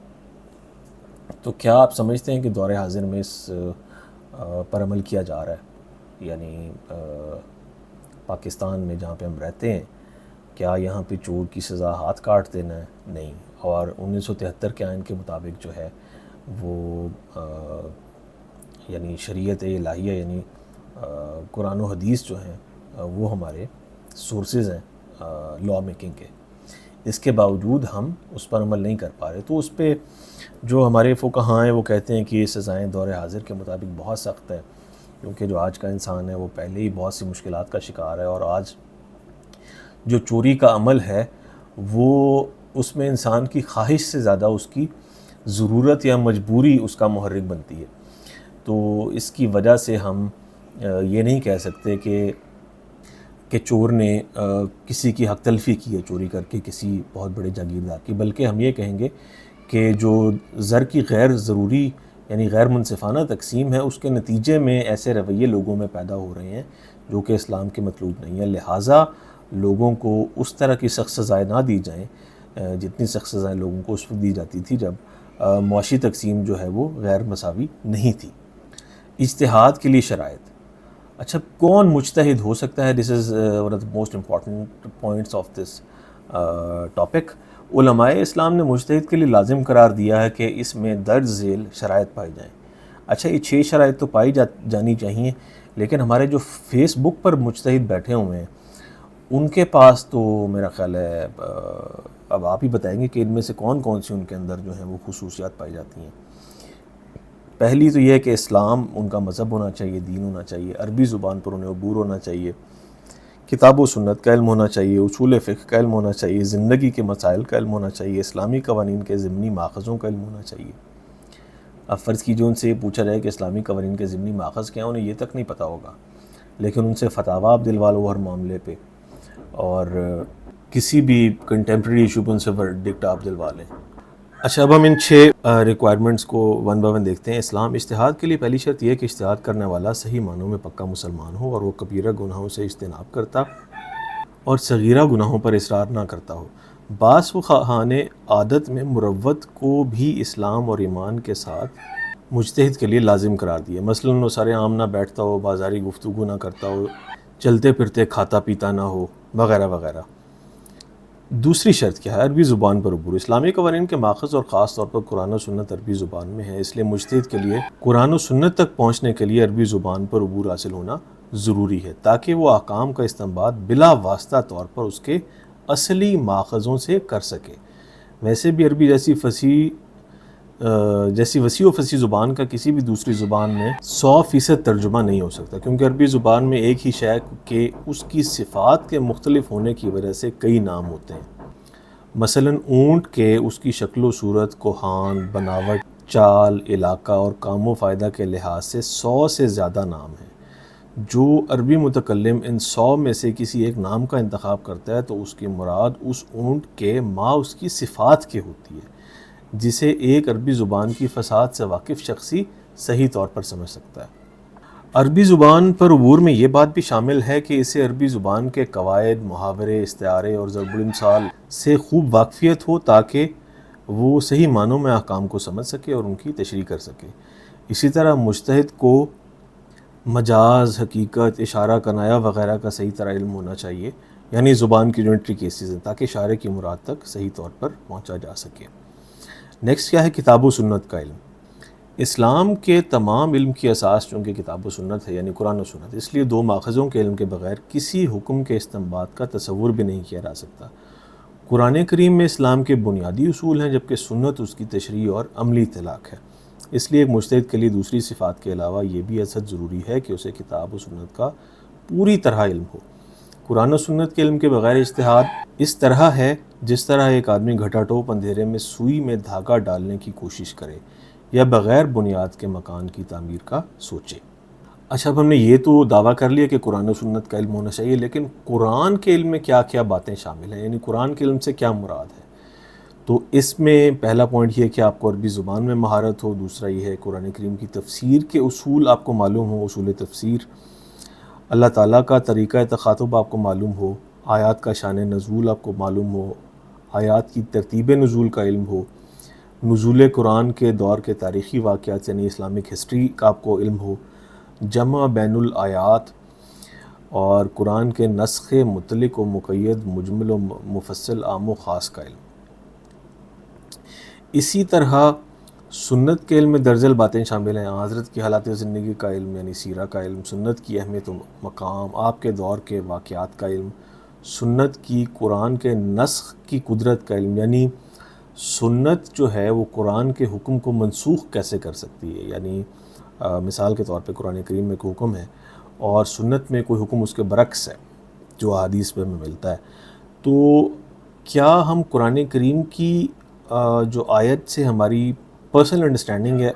تو کیا آپ سمجھتے ہیں کہ دور حاضر میں اس پر عمل کیا جا رہا ہے؟ یعنی پاکستان میں جہاں پہ ہم رہتے ہیں، کیا یہاں پہ چور کی سزا ہاتھ کاٹ دینا ہے؟ نہیں۔ اور 1973 کے آئین کے مطابق جو ہے وہ یعنی شریعت الہیہ یعنی قرآن و حدیث جو ہیں وہ ہمارے سورسز ہیں لا میکنگ کے، اس کے باوجود ہم اس پر عمل نہیں کر پا رہے۔ تو اس پہ جو ہمارے فقہاء ہیں وہ کہتے ہیں کہ یہ سزائیں دور حاضر کے مطابق بہت سخت ہیں، کیونکہ جو آج کا انسان ہے وہ پہلے ہی بہت سی مشکلات کا شکار ہے، اور آج جو چوری کا عمل ہے وہ اس میں انسان کی خواہش سے زیادہ اس کی ضرورت یا مجبوری اس کا محرک بنتی ہے۔ تو اس کی وجہ سے ہم یہ نہیں کہہ سکتے کہ چور نے کسی کی حق تلفی کی ہے چوری کر کے کسی بہت بڑے جاگیردار کی، بلکہ ہم یہ کہیں گے کہ جو زر کی غیر ضروری یعنی غیر منصفانہ تقسیم ہے اس کے نتیجے میں ایسے رویے لوگوں میں پیدا ہو رہے ہیں جو کہ اسلام کے مطلوب نہیں ہے، لہٰذا لوگوں کو اس طرح کی سخت سزائیں نہ دی جائیں جتنی سخت سزائیں لوگوں کو اس وقت دی جاتی تھی جب معاشی تقسیم جو ہے وہ غیر مساوی نہیں تھی۔ اجتہاد کے لیے شرائط۔ اچھا، کون مجتہد ہو سکتا ہے؟ This is one of the most important points of this topic. علماء اسلام نے مجتہد کے لیے لازم قرار دیا ہے کہ اس میں درج ذیل شرائط پائی جائیں۔ اچھا، یہ 6 شرائط تو پائی جانی چاہیے، لیکن ہمارے جو فیس بک پر مجتہد بیٹھے ہوئے ہیں ان کے پاس تو میرا خیال ہے اب آپ ہی بتائیں گے کہ ان میں سے کون کون سی ان کے اندر جو ہیں وہ خصوصیات پائی جاتی ہیں۔ پہلی تو یہ ہے کہ اسلام ان کا مذہب ہونا چاہیے، دین ہونا چاہیے، عربی زبان پر انہیں عبور ہونا چاہیے، کتاب و سنت کا علم ہونا چاہیے، اصول فقہ کا علم ہونا چاہیے، زندگی کے مسائل کا علم ہونا چاہیے، اسلامی قوانین کے ضمنی ماخذوں کا علم ہونا چاہیے۔ اب فرض کیجیے ان سے یہ پوچھا جائے کہ اسلامی قوانین کے ضمنی ماخذ کیا ہیں، انہیں یہ تک نہیں پتہ ہوگا، لیکن ان سے فتاویٰ آپ دلوا لو ہر معاملے پہ، اور کسی بھی کنٹمپریری ایشو پہ ان سے ورڈکٹ آپ دلوا لیں۔ اچھا، اب ہم ان 6 ریکوائرمنٹس کو ون بائی ون دیکھتے ہیں۔ اسلام اجتہاد کے لیے پہلی شرط یہ ہے کہ اجتہاد کرنے والا صحیح معنوں میں پکا مسلمان ہو اور وہ کبیرہ گناہوں سے اجتناب کرتا اور صغیرہ گناہوں پر اصرار نہ کرتا ہو۔ بعض فقہاء نے عادت میں مروت کو بھی اسلام اور ایمان کے ساتھ مجتہد کے لیے لازم قرار دیا، مثلاً وہ سارے عام نہ بیٹھتا ہو، بازاری گفتگو نہ کرتا ہو، چلتے پھرتے کھاتا پیتا نہ ہو، وغیرہ وغیرہ۔ دوسری شرط کیا ہے؟ عربی زبان پر عبور۔ اسلامی قوانین کے ماخذ اور خاص طور پر قرآن و سنت عربی زبان میں ہے، اس لیے مجتہد کے لیے قرآن و سنت تک پہنچنے کے لیے عربی زبان پر عبور حاصل ہونا ضروری ہے تاکہ وہ احکام کا استنباط بلا واسطہ طور پر اس کے اصلی ماخذوں سے کر سکے۔ ویسے بھی عربی جیسی وسیع و فصیح زبان کا کسی بھی دوسری زبان میں 100% ترجمہ نہیں ہو سکتا، کیونکہ عربی زبان میں ایک ہی شے کے اس کی صفات کے مختلف ہونے کی وجہ سے کئی نام ہوتے ہیں۔ مثلا اونٹ کے اس کی شکل و صورت، کوہان، بناوٹ، چال، علاقہ اور کام و فائدہ کے لحاظ سے 100 سے زیادہ نام ہیں۔ جو عربی متکلم ان 100 میں سے کسی ایک نام کا انتخاب کرتا ہے تو اس کی مراد اس اونٹ کے ما اس کی صفات کی ہوتی ہے، جسے ایک عربی زبان کی فصاحت سے واقف شخصی صحیح طور پر سمجھ سکتا ہے۔ عربی زبان پر عبور میں یہ بات بھی شامل ہے کہ اسے عربی زبان کے قواعد، محاورے، استعارے اور ضرب الامثال سے خوب واقفیت ہو تاکہ وہ صحیح معنوں میں احکام کو سمجھ سکے اور ان کی تشریح کر سکے۔ اسی طرح مجتہد کو مجاز، حقیقت، اشارہ، کنایہ وغیرہ کا صحیح طرح علم ہونا چاہیے، یعنی زبان کی جو انٹری کیسز ہیں، تاکہ شارع کی مراد تک صحیح طور پر پہنچا جا سکے۔ نیکسٹ کیا ہے؟ کتاب و سنت کا علم۔ اسلام کے تمام علم کی اساس چونکہ کتاب و سنت ہے، یعنی قرآن و سنت، اس لیے دو ماخذوں کے علم کے بغیر کسی حکم کے استنباط کا تصور بھی نہیں کیا جا سکتا۔ قرآن کریم میں اسلام کے بنیادی اصول ہیں، جبکہ سنت اس کی تشریح اور عملی اطلاق ہے۔ اس لیے ایک مجتہد کے لیے دوسری صفات کے علاوہ یہ بھی حد ضروری ہے کہ اسے کتاب و سنت کا پوری طرح علم ہو۔ قرآن و سنت کے علم کے بغیر اجتہاد اس طرح ہے جس طرح ایک آدمی گھٹا ٹوپ اندھیرے میں سوئی میں دھاگا ڈالنے کی کوشش کرے یا بغیر بنیاد کے مکان کی تعمیر کا سوچے۔ اچھا، اب ہم نے یہ تو دعویٰ کر لیا کہ قرآن و سنت کا علم ہونا چاہیے، لیکن قرآن کے علم میں کیا کیا باتیں شامل ہیں، یعنی قرآن کے علم سے کیا مراد ہے؟ تو اس میں پہلا پوائنٹ یہ ہے کہ آپ کو عربی زبان میں مہارت ہو، دوسرا یہ ہے قرآن کریم کی تفسیر کے اصول آپ کو معلوم ہو، اصول تفسیر، اللہ تعالیٰ کا طریقہ تخاطب آپ کو معلوم ہو، آیات کا شان نزول آپ کو معلوم ہو، آیات کی ترتیب نزول کا علم ہو، نزول قرآن کے دور کے تاریخی واقعات یعنی اسلامک ہسٹری کا آپ کو علم ہو، جمع بین الآیات اور قرآن کے نسخ مطلق و مقید، مجمل و مفصل، عام و خاص کا علم۔ اسی طرح سنت کے علم میں درجل باتیں شامل ہیں، حضرت کی حالات زندگی کا علم یعنی سیرہ کا علم، سنت کی اہمیت و مقام، آپ کے دور کے واقعات کا علم، سنت کی قرآن کے نسخ کی قدرت کا علم، یعنی سنت جو ہے وہ قرآن کے حکم کو منسوخ کیسے کر سکتی ہے، یعنی مثال کے طور پہ قرآن کریم میں کوئی حکم ہے اور سنت میں کوئی حکم اس کے برعکس ہے جو احادیث میں ملتا ہے، تو کیا ہم قرآن کریم کی جو آیت سے ہماری پرسنل انڈرسٹینڈنگ ہے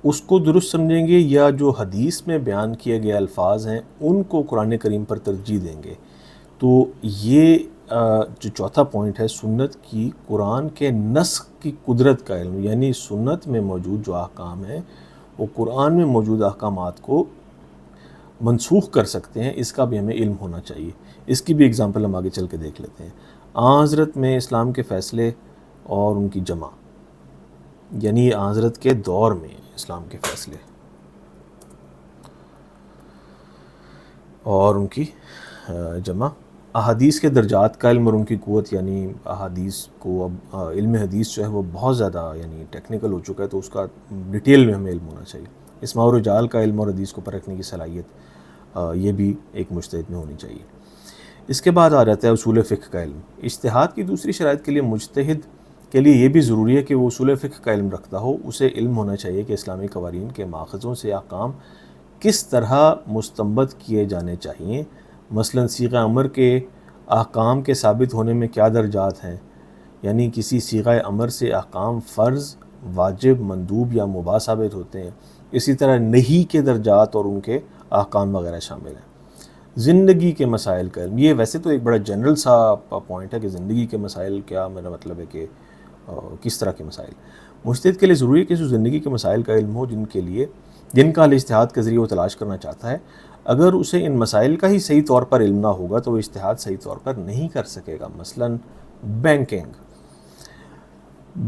اس کو درست سمجھیں گے، یا جو حدیث میں بیان کیے گئے الفاظ ہیں ان کو قرآن کریم پر ترجیح دیں گے؟ تو یہ جو چوتھا پوائنٹ ہے، سنت کی قرآن کے نسخ کی قدرت کا علم، یعنی سنت میں موجود جو احکام ہیں وہ قرآن میں موجود احکامات کو منسوخ کر سکتے ہیں، اس کا بھی ہمیں علم ہونا چاہیے۔ اس کی بھی اگزامپل ہم آگے چل کے دیکھ لیتے ہیں۔ حضرت میں اسلام کے فیصلے اور ان کی جمع، یعنی حضرت کے دور میں اسلام کے فیصلے اور ان کی جمع، احادیث کے درجات کا علم اور ان کی قوت، یعنی احادیث کو اب علم حدیث جو ہے وہ بہت زیادہ یعنی ٹیکنیکل ہو چکا ہے، تو اس کا ڈیٹیل میں ہمیں علم ہونا چاہیے۔ اسماء و رجال کا علم اور حدیث کو پرکھنے کی صلاحیت، یہ بھی ایک مجتہد میں ہونی چاہیے۔ اس کے بعد آ جاتا ہے اصول فقہ کا علم۔ اجتہاد کی دوسری شرائط کے لیے مجتہد کے لیے یہ بھی ضروری ہے کہ وہ اصول فقہ کا علم رکھتا ہو، اسے علم ہونا چاہیے کہ اسلامی قوانین کے ماخذوں سے احکام کس طرح مستنبط کیے جانے چاہیے، مثلا صیغہ امر کے احکام کے ثابت ہونے میں کیا درجات ہیں، یعنی کسی صیغہ امر سے احکام فرض، واجب، مندوب یا مباح ثابت ہوتے ہیں۔ اسی طرح نہیں کے درجات اور ان کے احکام وغیرہ شامل ہیں۔ زندگی کے مسائل کا علم، یہ ویسے تو ایک بڑا جنرل سا پوائنٹ ہے کہ زندگی کے مسائل، کیا میرا مطلب ہے کہ کس طرح کے مسائل۔ مجتہد کے لیے ضروری ہے کہ اسے زندگی کے مسائل کا علم ہو جن کا اجتہاد کے ذریعے وہ تلاش کرنا چاہتا ہے۔ اگر اسے ان مسائل کا ہی صحیح طور پر علم نہ ہوگا تو وہ اجتہاد صحیح طور پر نہیں کر سکے گا۔ مثلا بینکنگ،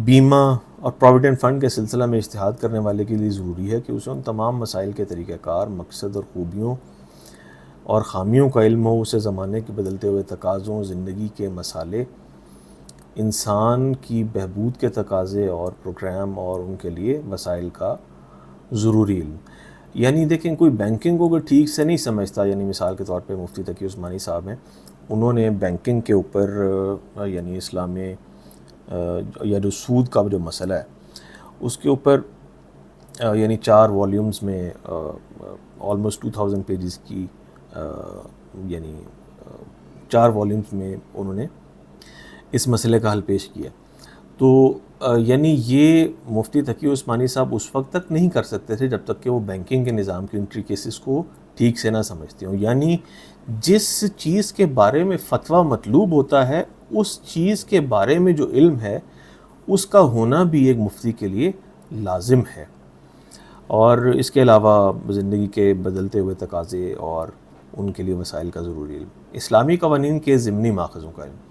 بیمہ اور پروویڈنٹ فنڈ کے سلسلہ میں اجتہاد کرنے والے کے لیے ضروری ہے کہ اسے ان تمام مسائل کے طریقہ کار، مقصد اور خوبیوں اور خامیوں کا علم ہو، اسے زمانے کے بدلتے ہوئے تقاضوں، زندگی کے مسائل، انسان کی بہبود کے تقاضے اور پروگرام اور ان کے لیے وسائل کا ضروری علم۔ یعنی دیکھیں، کوئی بینکنگ کو اگر ٹھیک سے نہیں سمجھتا، یعنی مثال کے طور پہ مفتی تقی عثمانی صاحب ہیں، انہوں نے بینکنگ کے اوپر یعنی اسلام میں یا جو سود کا جو مسئلہ ہے اس کے اوپر یعنی 4 والیومز میں آلموسٹ 2000 پیجز کی یعنی 4 والیومز میں انہوں نے اس مسئلے کا حل پیش کیا۔ تو یعنی یہ مفتی تقی عثمانی صاحب اس وقت تک نہیں کر سکتے تھے جب تک کہ وہ بینکنگ کے نظام کی انٹریکیسز کو ٹھیک سے نہ سمجھتے ہوں۔ یعنی جس چیز کے بارے میں فتویٰ مطلوب ہوتا ہے اس چیز کے بارے میں جو علم ہے اس کا ہونا بھی ایک مفتی کے لیے لازم ہے۔ اور اس کے علاوہ زندگی کے بدلتے ہوئے تقاضے اور ان کے لیے وسائل کا ضروری علم۔ اسلامی قوانین کے ضمنی ماخذوں کا علم۔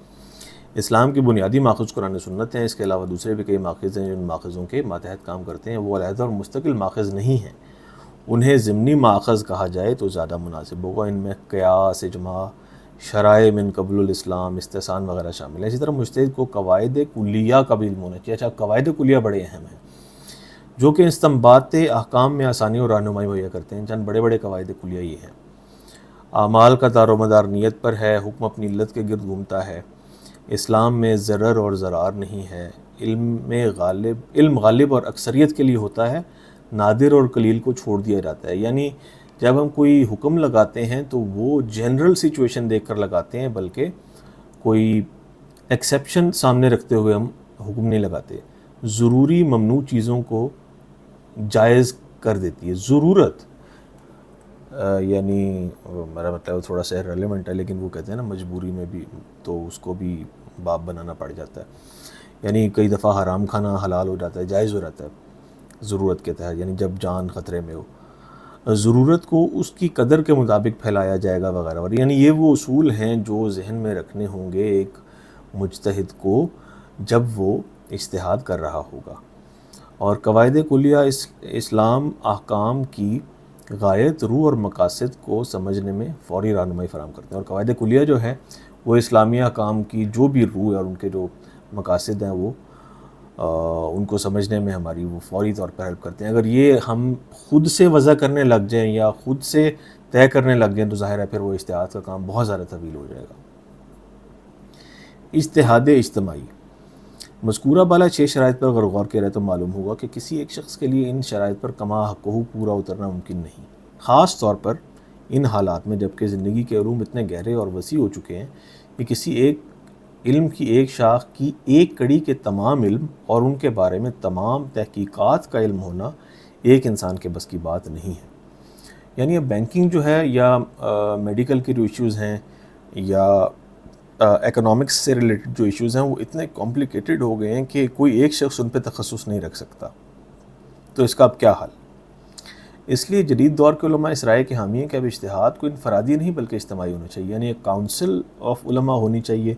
اسلام کی بنیادی ماخذ قرآن و سنت ہیں، اس کے علاوہ دوسرے بھی کئی ماخذ ہیں جو ان ماخذوں کے ماتحت کام کرتے ہیں، وہ علیحدہ اور مستقل ماخذ نہیں ہیں، انہیں ضمنی ماخذ کہا جائے تو زیادہ مناسب ہوگا۔ ان میں قیاس، اجماع، شرائع من قبل الاسلام، استحسان وغیرہ شامل ہیں۔ اسی طرح مجتہد کو قواعد کلیہ کا بھی علم ہونا چاہیے۔ اچھا، قواعد کلیہ بڑے اہم ہیں۔ جو کہ استنباط احکام میں آسانی اور رہنمائی مہیا کرتے ہیں۔ چند بڑے بڑے قواعد کلیہ یہ ہیں: اعمال کا دار و مدار نیت پر ہے، حکم اپنی علت کے گرد گھومتا ہے، اسلام میں ضرر اور ضرار نہیں ہے، علم غالب اور اکثریت کے لیے ہوتا ہے، نادر اور قلیل کو چھوڑ دیا جاتا ہے۔ یعنی جب ہم کوئی حکم لگاتے ہیں تو وہ جنرل سچویشن دیکھ کر لگاتے ہیں، بلکہ کوئی ایکسیپشن سامنے رکھتے ہوئے ہم حکم نہیں لگاتے۔ ضروری ممنوع چیزوں کو جائز کر دیتی ہے ضرورت، یعنی میرا مطلب تھوڑا سا ریلیونٹ ہے، لیکن وہ کہتے ہیں نا مجبوری میں بھی تو اس کو بھی باب بنانا پڑ جاتا ہے۔ یعنی کئی دفعہ حرام کھانا حلال ہو جاتا ہے، جائز ہو جاتا ہے ضرورت کے تحت، یعنی جب جان خطرے میں ہو۔ ضرورت کو اس کی قدر کے مطابق پھیلایا جائے گا وغیرہ وغیرہ، یعنی یہ وہ اصول ہیں جو ذہن میں رکھنے ہوں گے ایک مجتہد کو جب وہ اجتہاد کر رہا ہوگا۔ اور قواعد کلیہ اسلام احکام کی غایت، روح اور مقاصد کو سمجھنے میں فوری رہنمائی فراہم کرتے ہیں۔ اور قواعد کلیہ جو ہے وہ اسلامی احکام کی جو بھی روح اور ان کے جو مقاصد ہیں وہ ان کو سمجھنے میں ہماری وہ فوری طور پر ہیلپ کرتے ہیں۔ اگر یہ ہم خود سے وضع کرنے لگ جائیں یا خود سے طے کرنے لگ جائیں تو ظاہر ہے پھر وہ اجتہاد کا کام بہت زیادہ طویل ہو جائے گا۔ اجتہاد اجتماعی، مذکورہ بالا 6 شرائط پر اگر غور کیا جائے تو معلوم ہوگا کہ کسی ایک شخص کے لیے ان شرائط پر کما حقہ پورا اترنا ممکن نہیں، خاص طور پر ان حالات میں جبکہ زندگی کے علوم اتنے گہرے اور وسیع ہو چکے ہیں کہ کسی ایک علم کی ایک شاخ کی ایک کڑی کے تمام علم اور ان کے بارے میں تمام تحقیقات کا علم ہونا ایک انسان کے بس کی بات نہیں ہے۔ یعنی اب بینکنگ جو ہے یا میڈیکل کے جو ایشوز ہیں یا اکنامکس سے ریلیٹڈ جو ایشوز ہیں وہ اتنے کمپلیکیٹڈ ہو گئے ہیں کہ کوئی ایک شخص ان پہ تخصص نہیں رکھ سکتا۔ تو اس کا اب کیا حل؟ اس لیے جدید دور کے علماء اس رائے کے حامی ہیں کہ اب اجتہاد کو انفرادی نہیں بلکہ اجتماعی ہونا چاہیے، یعنی ایک کاؤنسل آف علماء ہونی چاہیے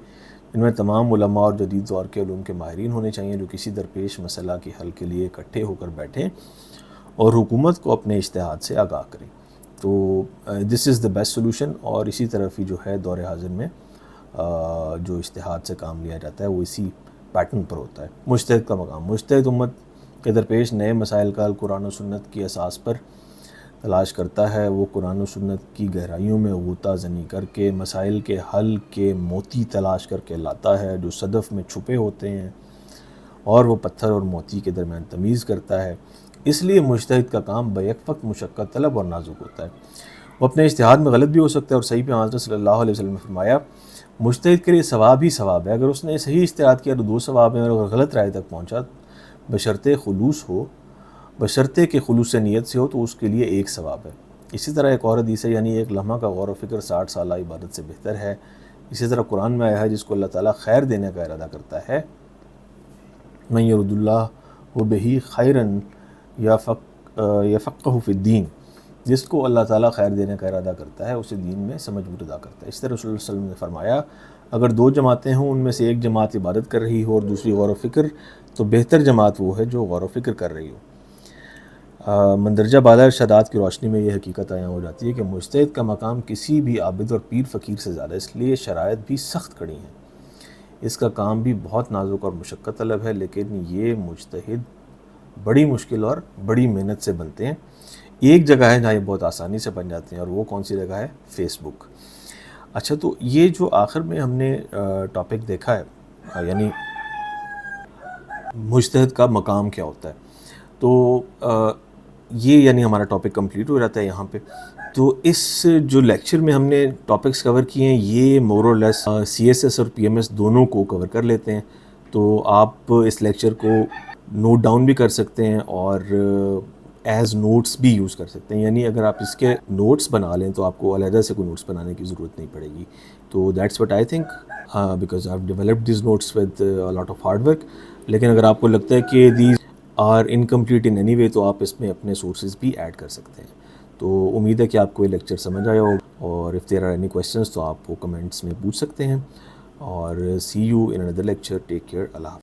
جن میں تمام علماء اور جدید دور کے علوم کے ماہرین ہونے چاہیے جو کسی درپیش مسئلہ کے حل کے لیے اکٹھے ہو کر بیٹھیں اور حکومت کو اپنے اجتہاد سے آگاہ کریں۔ تو دس از دا بیسٹ سولوشن، اور اسی طرف ہی جو ہے دور حاضر میں جو اجتہاد سے کام لیا جاتا ہے وہ اسی پیٹرن پر ہوتا ہے۔ مجتہد کا مقام، مجتہد امت کے درپیش نئے مسائل کا حل قرآن و سنت کی اساس پر تلاش کرتا ہے۔ وہ قرآن و سنت کی گہرائیوں میں غوطہ زنی کر کے مسائل کے حل کے موتی تلاش کر کے لاتا ہے جو صدف میں چھپے ہوتے ہیں، اور وہ پتھر اور موتی کے درمیان تمیز کرتا ہے۔ اس لیے مجتہد کا کام بیک وقت مشقت طلب اور نازک ہوتا ہے۔ وہ اپنے اجتہاد میں غلط بھی ہو سکتا ہے، اور صحیح پہ حضرت صلی اللہ علیہ وسلم نے فرمایا مجتہد کے لیے ثواب ہی ثواب ہے، اگر اس نے صحیح اجتہاد کیا تو 2 ثواب ہیں، اور اگر غلط رائے تک پہنچا بشرطے کہ خلوص نیت سے ہو تو اس کے لیے 1 ثواب ہے۔ اسی طرح ایک اور حدیث ہے، یعنی ایک لمحہ کا غور و فکر 60 سالہ عبادت سے بہتر ہے۔ اسی طرح قرآن میں آیا ہے جس کو اللہ تعالیٰ خیر دینے کا ارادہ کرتا ہے، من یرد اللہ بہ خیرا یفقہہ فی الدین، جس کو اللہ تعالیٰ خیر دینے کا ارادہ کرتا ہے اسے دین میں سمجھ مرتضی کرتا ہے۔ اس طرح رسول اللہ صلی اللہ علیہ وسلم نے فرمایا اگر 2 جماعتیں ہوں ان میں سے ایک جماعت عبادت کر رہی ہو اور دوسری غور و فکر، تو بہتر جماعت وہ ہے جو غور و فکر کر رہی ہو۔ مندرجہ بالا ارشادات کی روشنی میں یہ حقیقت عیاں ہو جاتی ہے کہ مجتہد کا مقام کسی بھی عابد اور پیر فقیر سے زیادہ، اس لیے شرائط بھی سخت کڑی ہیں، اس کا کام بھی بہت نازک اور مشقت طلب ہے، لیکن یہ مجتہد بڑی مشکل اور بڑی محنت سے بنتے ہیں۔ ایک جگہ ہے جہاں یہ بہت آسانی سے بن جاتے ہیں، اور وہ کون سی جگہ ہے؟ فیس بک۔ اچھا، تو یہ جو آخر میں ہم نے ٹاپک دیکھا ہے، یعنی مجتہد کا مقام کیا ہوتا ہے، تو یہ یعنی ہمارا ٹاپک کمپلیٹ ہو جاتا ہے یہاں پہ۔ تو اس جو لیکچر میں ہم نے ٹاپکس کور کیے ہیں یہ مور اور لیس سی ایس ایس اور پی ایم ایس دونوں کو کور کر لیتے ہیں، تو آپ اس لیکچر کو نوٹ ڈاؤن بھی کر سکتے ہیں اور ایز نوٹس بھی یوز کر سکتے ہیں، یعنی اگر آپ اس کے نوٹس بنا لیں تو آپ کو علیحدہ سے کوئی نوٹس بنانے کی ضرورت نہیں پڑے گی۔ تو that's what I think, because I have developed these notes with lot of hard work. لیکن اگر آپ کو لگتا ہے کہ these are incomplete in any way تو آپ اس میں اپنے سورسز بھی ایڈ کر سکتے ہیں۔ تو امید ہے کہ آپ کو یہ لیکچر سمجھ آیا ہوگا، اور if there are any questions تو آپ وہ کمنٹس میں پوچھ سکتے ہیں، اور see you in another lecture, take care, اللہ حافظ۔